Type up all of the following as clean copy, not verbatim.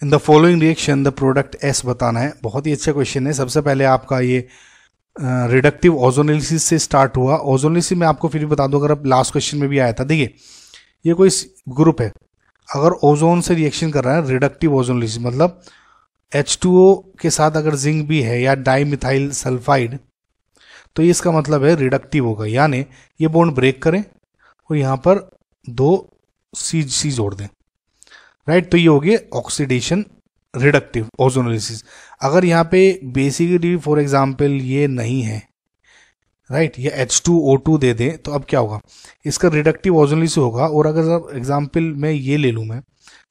In the following reaction the product S बताना है। बहुत ही अच्छा क्वेश्चन है। सबसे पहले आपका ये रिडक्टिव ओजोनोलिसिस से स्टार्ट हुआ। ओजोनोलिसिस में आपको फिर भी बता दूं, अगर अब लास्ट क्वेश्चन में भी आया था, देखिए ये कोई ग्रुप है, अगर ओजोन से रिएक्शन कर रहा है, रिडक्टिव ओजोनोलिसिस मतलब H2O के साथ अगर जिंक भी है या डाइमिथाइल सल्फाइड, तो ये इसका मतलब है रिडक्टिव होगा, यानी ये बॉन्ड ब्रेक करें और यहाँ पर 2 C जोड़ दें, राइट। तो ये हो गया ऑक्सीडेशन रिडक्टिव ओजोनोलिसिस। अगर यहाँ पे बेसिकली फॉर एग्जांपल ये नहीं है, राइट, ये H2O2 दे दें, तो अब क्या होगा, इसका रिडक्टिव ओजोनोलिसिस होगा। और अगर एग्जांपल में ये ले लूँ मैं,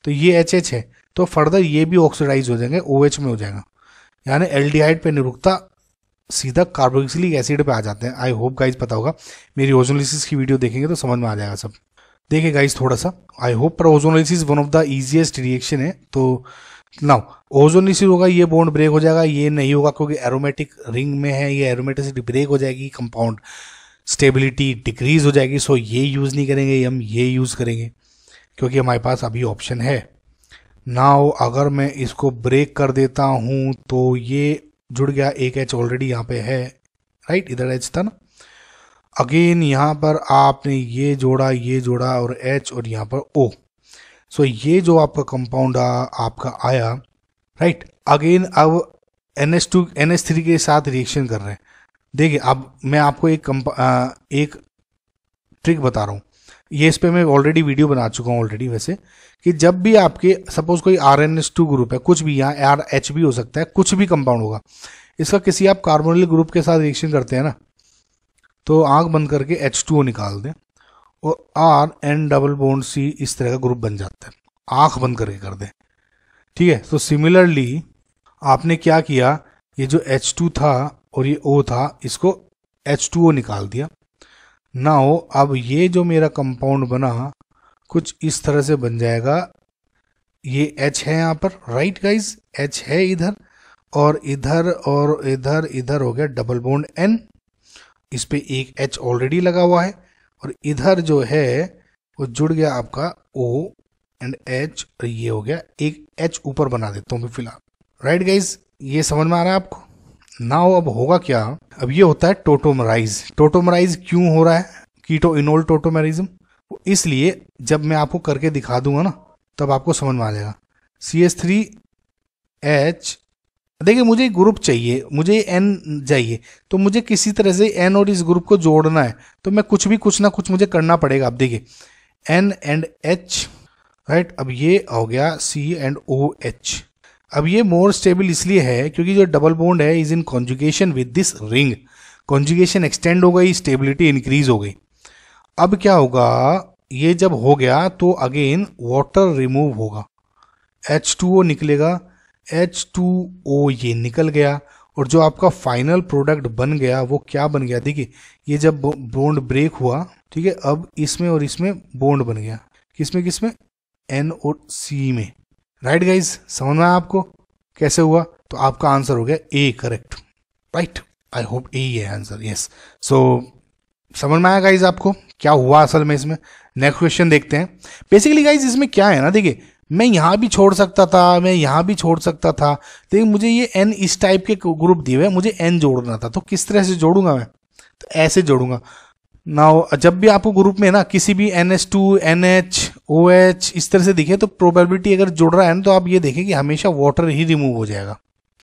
तो ये HH है, तो फर्दर ये भी ऑक्सीडाइज हो जाएंगे, OH में हो जाएगा, यानी एल्डिहाइड पे नहीं रुकता, सीधा कार्बोक्सिलिक एसिड पे आ जाते हैं। आई होप गाइज पता होगा, मेरी ओजोनोलिसिस की वीडियो देखेंगे तो समझ में आ जाएगा सब। देखिए गाइज थोड़ा सा, आई होप, पर ozonolysis one of the easiest reaction है। तो नाउ ओजोनोलिसिस होगा, ये बॉन्ड ब्रेक हो जाएगा, ये नहीं होगा क्योंकि एरोमेटिक रिंग में है, ये एरोमेटिसिटी ब्रेक हो जाएगी, कंपाउंड स्टेबिलिटी डिक्रीज हो जाएगी। सो ये यूज़ नहीं करेंगे, हम ये यूज़ करेंगे क्योंकि हमारे पास अभी ऑप्शन है। नाउ अगर मैं इसको ब्रेक कर देता हूं तो ये जुड़ गया, एक H ऑलरेडी यहाँ पे है, राइट, इधर H था ना। अगेन यहाँ पर आपने ये जोड़ा और H और यहाँ पर O। सो ये जो आपका कंपाउंड आपका आया, राइट। अगेन अब NH3 के साथ रिएक्शन कर रहे हैं। देखिए अब मैं आपको एक ट्रिक बता रहा हूँ, ये इस पे मैं ऑलरेडी वीडियो बना चुका हूँ ऑलरेडी वैसे, कि जब भी आपके सपोज कोई RNS2 ग्रुप है, कुछ भी, यहाँ RH भी हो सकता है, कुछ भी कंपाउंड होगा, इसका किसी आप कार्बोनिल ग्रुप के साथ रिएक्शन करते हैं ना, तो आंख बंद करके H2O निकाल दें और RN डबल बॉन्ड C इस तरह का ग्रुप बन जाता है, आंख बंद करके कर दें, ठीक है। तो सिमिलरली आपने क्या किया, ये जो H2 था और ये O था, इसको H2O निकाल दिया। नाउ अब ये जो मेरा कंपाउंड बना कुछ इस तरह से बन जाएगा, ये H है यहाँ पर, राइट गाइज, H है इधर और इधर और इधर, इधर हो गया डबल बॉन्ड N, इस पे एक H ऑलरेडी लगा हुआ है और इधर जो है वो जुड़ गया आपका O एंड H, और ये हो गया एक H ऊपर बना देता हूँ फिलहाल, राइट गाइज, ये समझ में आ रहा है आपको। नाउ अब होगा क्या, अब ये होता है टोटोमराइज। टोटोमराइज क्यों हो रहा है, कीटो इनोल टोटोमेरिज्म, इसलिए जब मैं आपको करके दिखा दूंगा ना तब आपको समझ में आ जाएगा। CH3H, देखिए मुझे ग्रुप चाहिए, मुझे N चाहिए, तो मुझे किसी तरह से N और इस ग्रुप को जोड़ना है, तो मैं कुछ ना कुछ मुझे करना पड़ेगा। अब देखिए N एंड H, राइट, अब ये हो गया C एंड OH। अब ये मोर स्टेबल इसलिए है क्योंकि जो डबल बॉन्ड है is in conjugation with this ring, conjugation extend हो गई, स्टेबिलिटी इंक्रीज हो गई। अब क्या होगा, ये जब हो गया तो अगेन वाटर रिमूव होगा, H2O निकलेगा, H2O ये निकल गया, और जो आपका फाइनल प्रोडक्ट बन गया वो क्या बन गया, देखिए ये जब बॉन्ड ब्रेक हुआ, ठीक है, अब इसमें और इसमें बॉन्ड बन गया, किसमें N और C में, राइट गाइज, समझ में आया आपको कैसे हुआ। तो आपका आंसर हो गया A correct, right, I hope A ही है आंसर, यस। सो समझ में आया गाइज आपको क्या हुआ असल में इसमें। नेक्स्ट क्वेश्चन देखते हैं। बेसिकली गाइज इसमें क्या है ना, देखिए मैं यहाँ भी छोड़ सकता था, मैं यहाँ भी छोड़ सकता था, लेकिन मुझे ये N इस टाइप के ग्रुप दिए हुए, मुझे N जोड़ना था, तो किस तरह से जोड़ूंगा मैं, तो ऐसे जोड़ूंगा। नाउ जब भी आपको ग्रुप में ना किसी भी NH2, NH, OH इस तरह से दिखे, तो प्रोबेबिलिटी अगर जुड़ रहा है ना, तो आप ये देखें कि हमेशा वाटर ही रिमूव हो जाएगा।